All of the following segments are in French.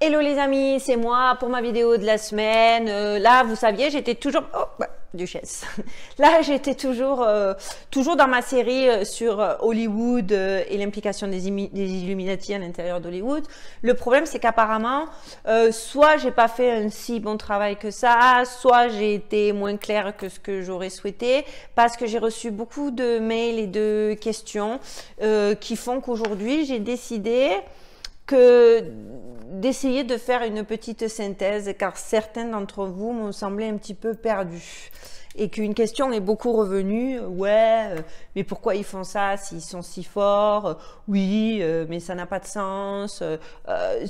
Hello les amis, c'est moi pour ma vidéo de la semaine. Là, vous saviez, j'étais toujours... Oh, bah, duchesse. Là, j'étais toujours dans ma série sur Hollywood et l'implication des Illuminati à l'intérieur d'Hollywood. Le problème, c'est qu'apparemment, soit j'ai pas fait un si bon travail que ça, soit j'ai été moins claire que ce que j'aurais souhaité, parce que j'ai reçu beaucoup de mails et de questions qui font qu'aujourd'hui, j'ai décidé d'essayer de faire une petite synthèse, car certains d'entre vous m'ont semblé un petit peu perdus et qu'une question est beaucoup revenue. Ouais, mais pourquoi ils font ça s'ils sont si forts? Oui, mais ça n'a pas de sens.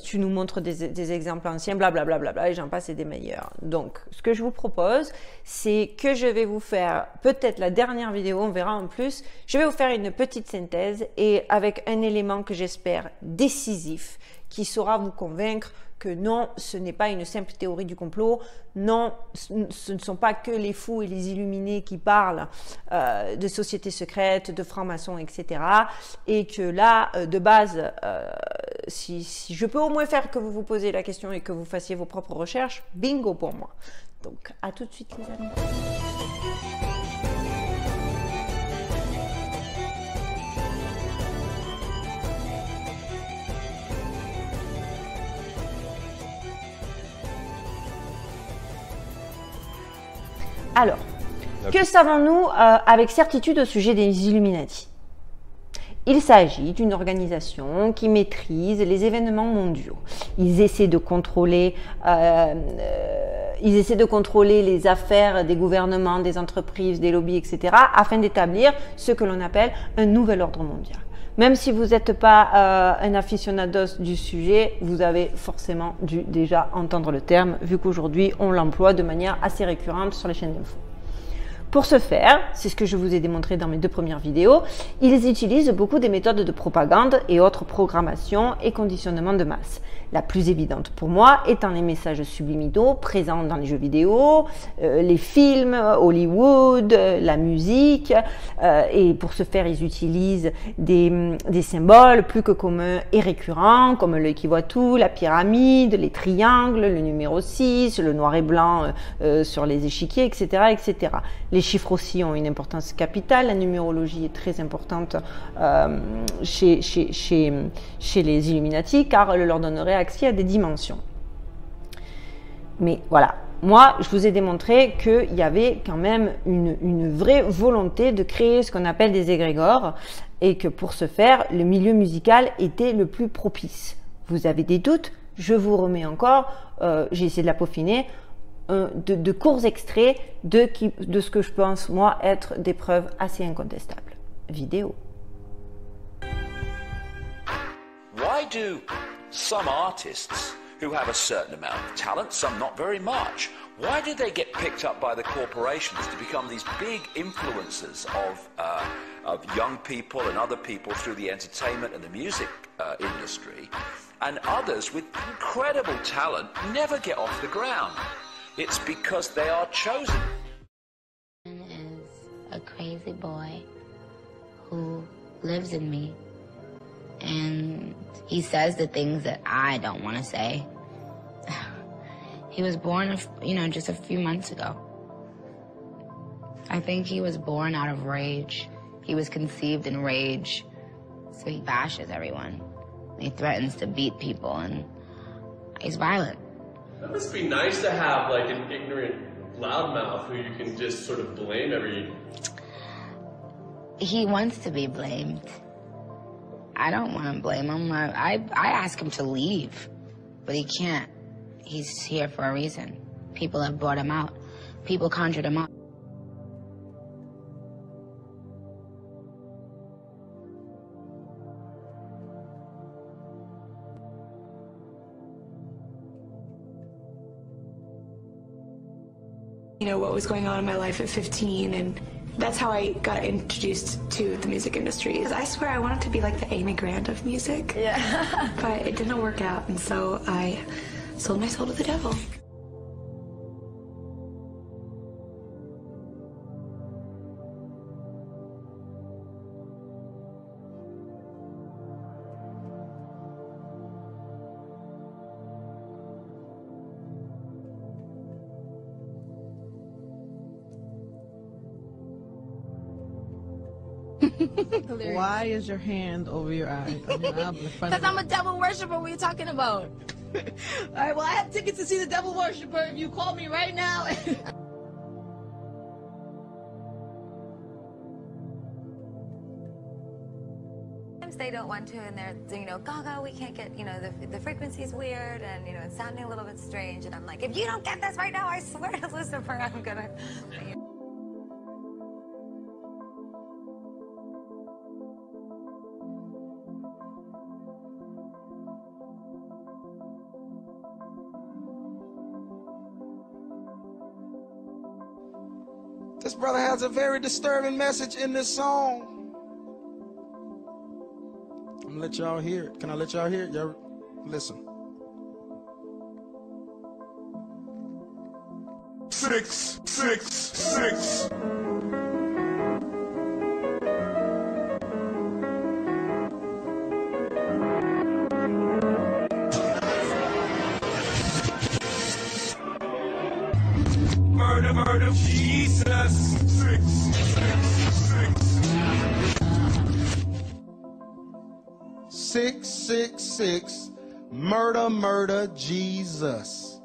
Tu nous montres des exemples anciens, blablabla, bla, bla, bla, et j'en passe et des meilleurs. Donc, ce que je vous propose, c'est que je vais vous faire peut-être la dernière vidéo, on verra en plus. Je vais vous faire une petite synthèse et avec un élément que j'espère décisif qui saura vous convaincre que non, ce n'est pas une simple théorie du complot, non, ce ne sont pas que les fous et les illuminés qui parlent de sociétés secrètes, de francs-maçons, etc. Et que là, de base, si je peux au moins faire que vous vous posiez la question et que vous fassiez vos propres recherches, bingo pour moi. Donc, à tout de suite les amis. Alors, que savons-nous avec certitude au sujet des Illuminati? Il s'agit d'une organisation qui maîtrise les événements mondiaux. Ils essaient de contrôler les affaires des gouvernements, des entreprises, des lobbies, etc. afin d'établir ce que l'on appelle un nouvel ordre mondial. Même si vous n'êtes pas un aficionados du sujet, vous avez forcément dû déjà entendre le terme, vu qu'aujourd'hui, on l'emploie de manière assez récurrente sur les chaînes d'infos. Pour ce faire, c'est ce que je vous ai démontré dans mes 2 premières vidéos, ils utilisent beaucoup des méthodes de propagande et autres programmations et conditionnements de masse. La plus évidente pour moi étant les messages subliminaux présents dans les jeux vidéo, les films, Hollywood, la musique. Et pour ce faire, ils utilisent des symboles plus que communs et récurrents, comme l'œil qui voit tout, la pyramide, les triangles, le numéro 6, le noir et blanc sur les échiquiers, etc., etc. Les chiffres aussi ont une importance capitale. La numérologie est très importante chez les Illuminati, car elle leur donnerait accès à des dimensions. Mais voilà, moi, je vous ai démontré qu'il y avait quand même une vraie volonté de créer ce qu'on appelle des égrégores et que pour ce faire, le milieu musical était le plus propice. Vous avez des doutes? Je vous remets encore, j'ai essayé de la peaufiner, de courts extraits de ce que je pense, moi, être des preuves assez incontestables. Vidéo. Why do some artists who have a certain amount of talent, some not very much, why do they get picked up by the corporations to become these big influencers of young people and other people through the entertainment and the music industry, and others with incredible talent never get off the ground? It's because they are chosen. Is a crazy boy who lives in me, and he says the things that I don't want to say. He was born, just a few months ago. I think he was born out of rage. He was conceived in rage, so he bashes everyone. He threatens to beat people, and he's violent. That must be nice to have like an ignorant loudmouth who you can just sort of blame every... He wants to be blamed. I don't want to blame him. I ask him to leave, but he can't. He's here for a reason. People have brought him out. People conjured him up. What was going on in my life at 15, and that's how I got introduced to the music industry. I swear I wanted to be like the Amy Grant of music, yeah. But it didn't work out, and so I sold my soul to the devil. Why is your hand over your eye? Because I'm a devil worshiper. What are you talking about? All right, well, I have tickets to see the devil worshiper if you call me right now. They don't want to, and they're, you know, Gaga, we can't get, you know, the frequency's weird, and, you know, it's sounding a little bit strange, and I'm like, if you don't get this right now, I swear to Lucifer, I'm gonna... This brother has a very disturbing message in this song. I'm gonna let y'all hear it. Can I let y'all hear it? Y'all listen. 666. Murder, murder, Jesus. 666, murder, murder, Jesus.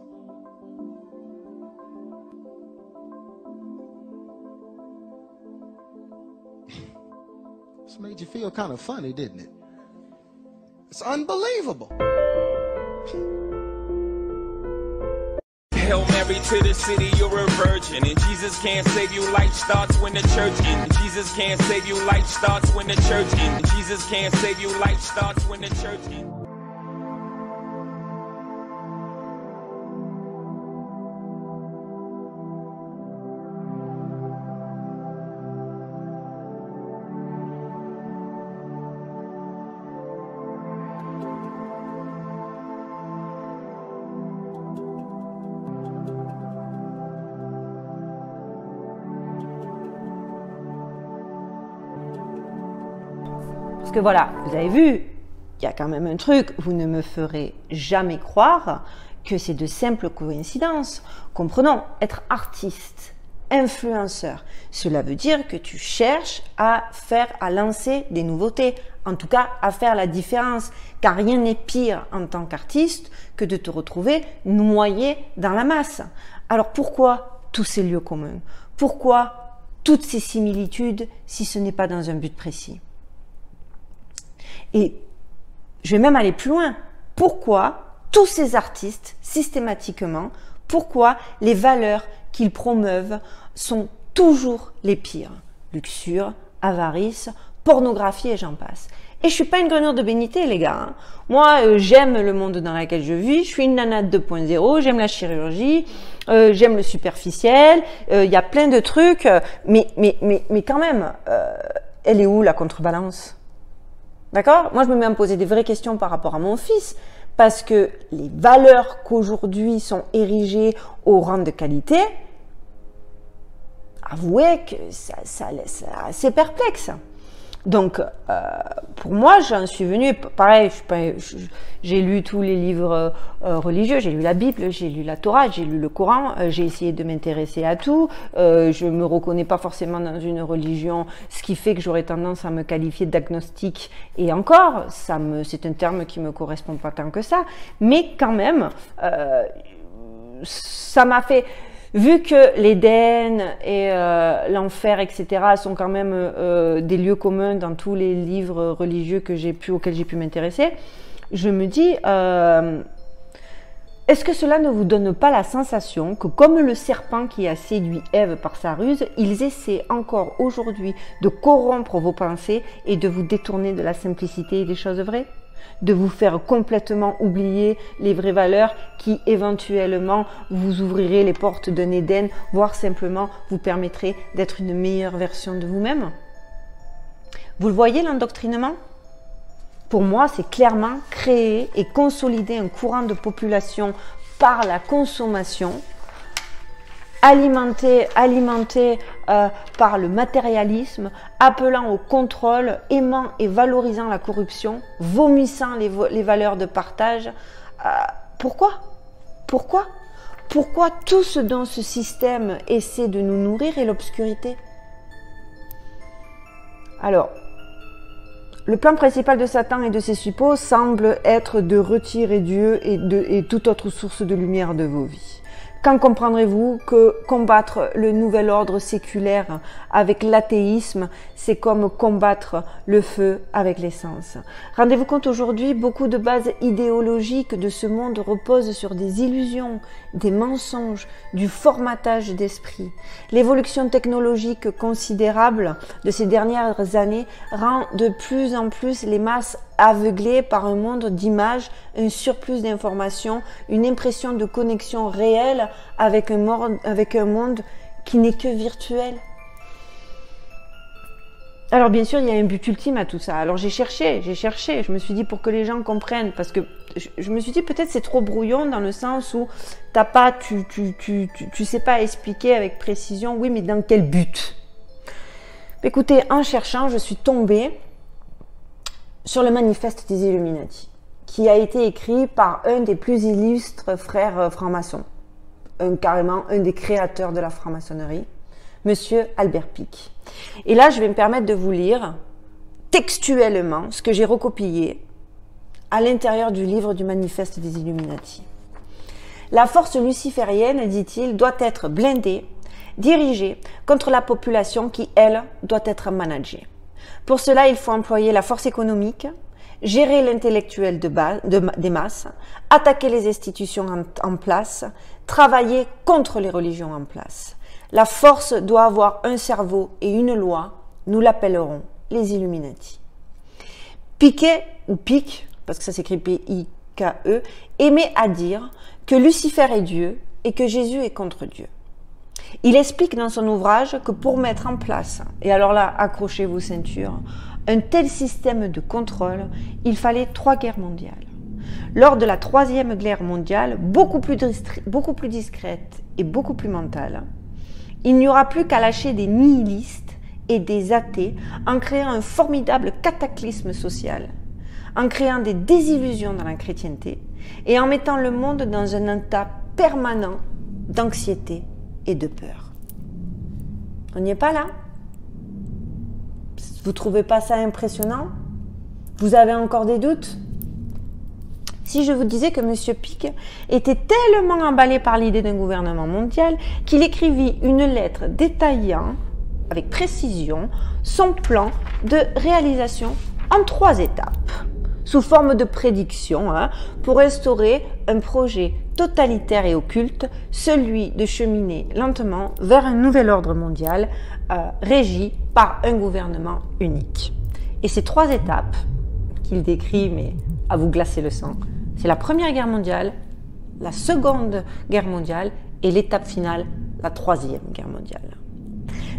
This made you feel kind of funny, didn't it? It's unbelievable. Hail Mary to the city, you're a virgin. And Jesus can't save you, life starts when the church ends. Jesus can't save you, life starts when the church ends. Jesus can't save you, life starts when the church ends. Parce que voilà, vous avez vu, il y a quand même un truc, vous ne me ferez jamais croire que c'est de simples coïncidences. Comprenons, être artiste, influenceur, cela veut dire que tu cherches à lancer des nouveautés, en tout cas à faire la différence, car rien n'est pire en tant qu'artiste que de te retrouver noyé dans la masse. Alors pourquoi tous ces lieux communs? Pourquoi toutes ces similitudes si ce n'est pas dans un but précis? Et je vais même aller plus loin. Pourquoi tous ces artistes, systématiquement, pourquoi les valeurs qu'ils promeuvent sont toujours les pires? Luxure, avarice, pornographie et j'en passe. Et je suis pas une grenouille de bénité, les gars. Hein. Moi, j'aime le monde dans lequel je vis. Je suis une nana 2.0. J'aime la chirurgie. J'aime le superficiel. Il y a plein de trucs. Mais quand même, elle est où la contrebalance? D'accord? Moi, je me mets à me poser des vraies questions par rapport à mon fils. Parce que les valeurs qu'aujourd'hui sont érigées au rang de qualité, avouez que ça laisse assez perplexe. Donc, pour moi, j'en suis venue, pareil, j'ai lu tous les livres religieux, j'ai lu la Bible, j'ai lu la Torah, j'ai lu le Coran, j'ai essayé de m'intéresser à tout, je me reconnais pas forcément dans une religion, ce qui fait que j'aurais tendance à me qualifier d'agnostique, et encore, c'est un terme qui me correspond pas tant que ça, mais quand même, ça m'a fait... Vu que l'Éden et l'enfer, etc., sont quand même des lieux communs dans tous les livres religieux auxquels j'ai pu m'intéresser, je me dis, est-ce que cela ne vous donne pas la sensation que, comme le serpent qui a séduit Ève par sa ruse, ils essaient encore aujourd'hui de corrompre vos pensées et de vous détourner de la simplicité et des choses vraies ? De vous faire complètement oublier les vraies valeurs qui éventuellement vous ouvriraient les portes d'un Éden, voire simplement vous permettraient d'être une meilleure version de vous-même. Vous le voyez, l'endoctrinement? Pour moi, c'est clairement créer et consolider un courant de population par la consommation, alimenté par le matérialisme, appelant au contrôle, aimant et valorisant la corruption, vomissant les valeurs de partage. Pourquoi tout ce dont ce système essaie de nous nourrir est l'obscurité? Alors, Le plan principal de Satan et de ses suppôts semble être de retirer Dieu et toute autre source de lumière de vos vies. Quand comprendrez-vous que combattre le nouvel ordre séculaire avec l'athéisme, c'est comme combattre le feu avec l'essence? Rendez-vous compte, aujourd'hui, beaucoup de bases idéologiques de ce monde reposent sur des illusions, des mensonges, du formatage d'esprit. L'évolution technologique considérable de ces dernières années rend de plus en plus les masses aveuglées par un monde d'images, un surplus d'informations, une impression de connexion réelle avec un monde qui n'est que virtuel. Alors bien sûr, il y a un but ultime à tout ça. Alors j'ai cherché, je me suis dit pour que les gens comprennent, parce que je me suis dit peut-être c'est trop brouillon dans le sens où tu sais pas expliquer avec précision, oui mais dans quel but? Écoutez, en cherchant, je suis tombée sur le manifeste des Illuminati, qui a été écrit par un des plus illustres frères francs-maçons, carrément un des créateurs de la franc-maçonnerie, Monsieur Albert Picque. Et là, je vais me permettre de vous lire textuellement ce que j'ai recopié à l'intérieur du livre du manifeste des Illuminati. La force luciférienne, dit-il, doit être blindée, dirigée contre la population qui, elle, doit être managée. Pour cela, il faut employer la force économique, gérer l'intellectuel des masses, attaquer les institutions en place, travailler contre les religions en place. La force doit avoir un cerveau et une loi, nous l'appellerons les Illuminati. Piquet, ou Picque, parce que ça s'écrit P-I-K-E, aimait à dire que Lucifer est Dieu et que Jésus est contre Dieu. Il explique dans son ouvrage que pour mettre en place, et alors là, accrochez vos ceintures, un tel système de contrôle, il fallait 3 guerres mondiales. Lors de la 3e guerre mondiale, beaucoup plus discrète et beaucoup plus mentale, il n'y aura plus qu'à lâcher des nihilistes et des athées en créant un formidable cataclysme social, en créant des désillusions dans la chrétienté et en mettant le monde dans un état permanent d'anxiété et de peur. On n'y est pas là? Vous trouvez pas ça impressionnant? Vous avez encore des doutes? Si je vous disais que M. Picque était tellement emballé par l'idée d'un gouvernement mondial qu'il écrivit une lettre détaillant avec précision son plan de réalisation en 3 étapes, sous forme de prédiction, pour instaurer un projet totalitaire et occulte, celui de cheminer lentement vers un nouvel ordre mondial régi par un gouvernement unique. Et ces 3 étapes qu'il décrit, mais à vous glacer le sang, c'est la Première Guerre mondiale, la Seconde Guerre mondiale et l'étape finale, la 3e Guerre mondiale.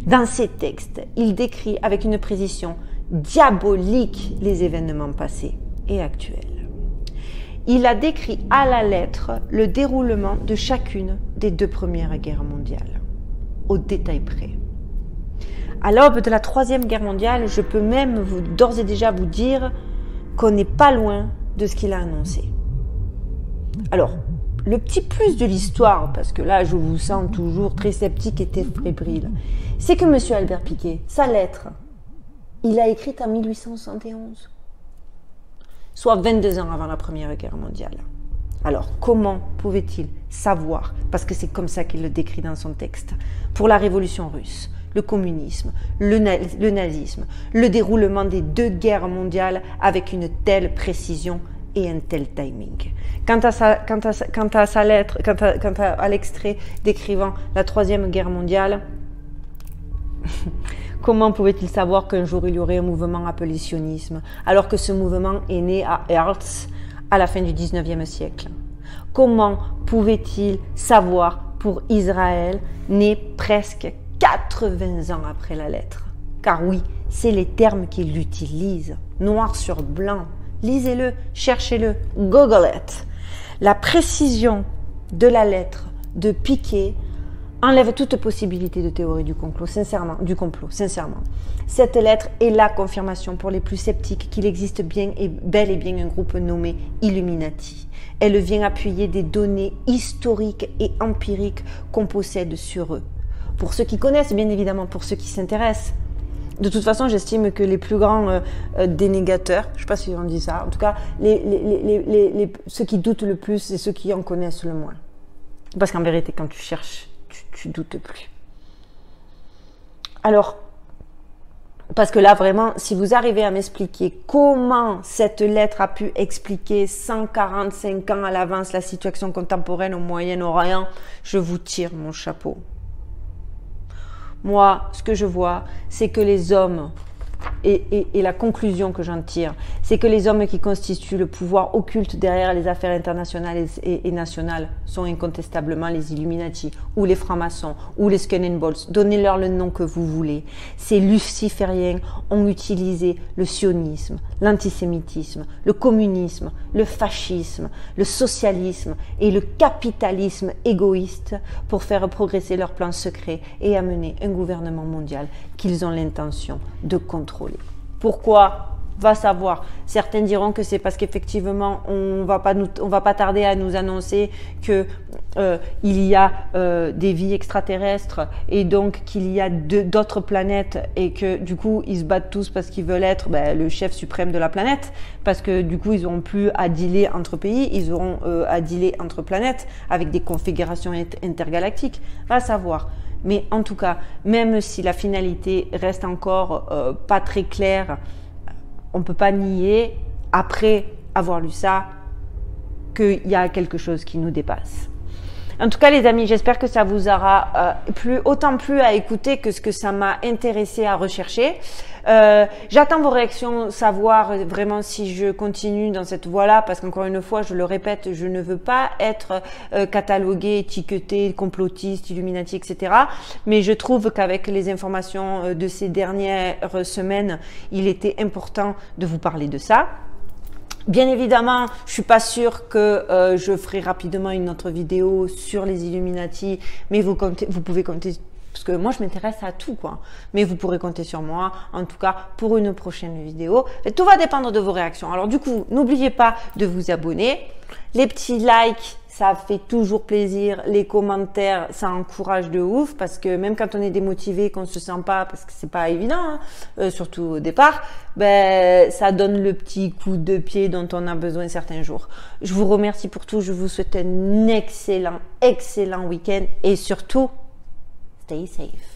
Dans ces textes, il décrit avec une précision diabolique les événements passés et actuels. Il a décrit à la lettre le déroulement de chacune des 2 premières guerres mondiales, au détail près. À l'aube de la 3e Guerre mondiale, je peux même d'ores et déjà vous dire qu'on n'est pas loin de ce qu'il a annoncé. Alors, le petit plus de l'histoire, parce que là je vous sens toujours très sceptique et fébrile, c'est que M. Albert Picquet, sa lettre, il l'a écrite en 1871, soit 22 ans avant la Première Guerre mondiale. Alors, comment pouvait-il savoir, parce que c'est comme ça qu'il le décrit dans son texte, pour la Révolution russe, le communisme, le nazisme, le déroulement des 2 guerres mondiales avec une telle précision et un tel timing. Quant à sa lettre, quant à l'extrait décrivant la 3e Guerre mondiale, comment pouvait-il savoir qu'un jour il y aurait un mouvement appelé sionisme, alors que ce mouvement est né à Herzl à la fin du 19e siècle? Comment pouvait-il savoir pour Israël, né presque 80 ans après la lettre? Car oui, c'est les termes qu'il utilise, noir sur blanc. Lisez-le, cherchez-le, google it. La précision de la lettre de Picquet enlève toute possibilité de théorie du complot, sincèrement. Cette lettre est la confirmation pour les plus sceptiques qu'il existe bel et bien un groupe nommé Illuminati. Elle vient appuyer des données historiques et empiriques qu'on possède sur eux. Pour ceux qui connaissent, bien évidemment, pour ceux qui s'intéressent. De toute façon, j'estime que les plus grands dénégateurs, je ne sais pas si on dit ça, en tout cas, ceux qui doutent le plus, c'est ceux qui en connaissent le moins. Parce qu'en vérité, quand tu cherches, tu doutes plus. Alors, parce que là, vraiment, si vous arrivez à m'expliquer comment cette lettre a pu expliquer 145 ans à l'avance la situation contemporaine au Moyen-Orient, je vous tire mon chapeau. Moi, ce que je vois, c'est que les hommes, et la conclusion que j'en tire, c'est que les hommes qui constituent le pouvoir occulte derrière les affaires internationales et nationales sont incontestablement les Illuminati, ou les francs-maçons, ou les Skunning-Balls. Donnez-leur le nom que vous voulez. Ces lucifériens ont utilisé le sionisme, l'antisémitisme, le communisme, le fascisme, le socialisme et le capitalisme égoïste pour faire progresser leurs plans secrets et amener un gouvernement mondial qu'ils ont l'intention de contrôler. Pourquoi? Va savoir. Certains diront que c'est parce qu'effectivement on va pas tarder à nous annoncer que il y a des vies extraterrestres et donc qu'il y a d'autres planètes et que du coup ils se battent tous parce qu'ils veulent être le chef suprême de la planète, parce que du coup ils n'auront plus à dealer entre pays, ils auront à dealer entre planètes avec des configurations intergalactiques. Va savoir. Mais en tout cas, même si la finalité reste encore pas très claire, on ne peut pas nier, après avoir lu ça, qu'il y a quelque chose qui nous dépasse. En tout cas, les amis, j'espère que ça vous aura autant plu à écouter que ce que ça m'a intéressé à rechercher. J'attends vos réactions, savoir vraiment si je continue dans cette voie-là, parce qu'encore une fois, je le répète, je ne veux pas être cataloguée, étiquetée, complotiste, illuminati, etc. Mais je trouve qu'avec les informations de ces dernières semaines, il était important de vous parler de ça. Bien évidemment, je suis pas sûre que je ferai rapidement une autre vidéo sur les Illuminati, mais vous pouvez compter, parce que moi je m'intéresse à tout, quoi. Mais vous pourrez compter sur moi, en tout cas pour une prochaine vidéo. Et tout va dépendre de vos réactions. Alors du coup, n'oubliez pas de vous abonner, les petits likes, ça fait toujours plaisir, les commentaires, ça encourage de ouf, parce que même quand on est démotivé, qu'on se sent pas, parce que c'est pas évident, hein, surtout au départ, ça donne le petit coup de pied dont on a besoin certains jours. Je vous remercie pour tout, je vous souhaite un excellent week-end et surtout, stay safe.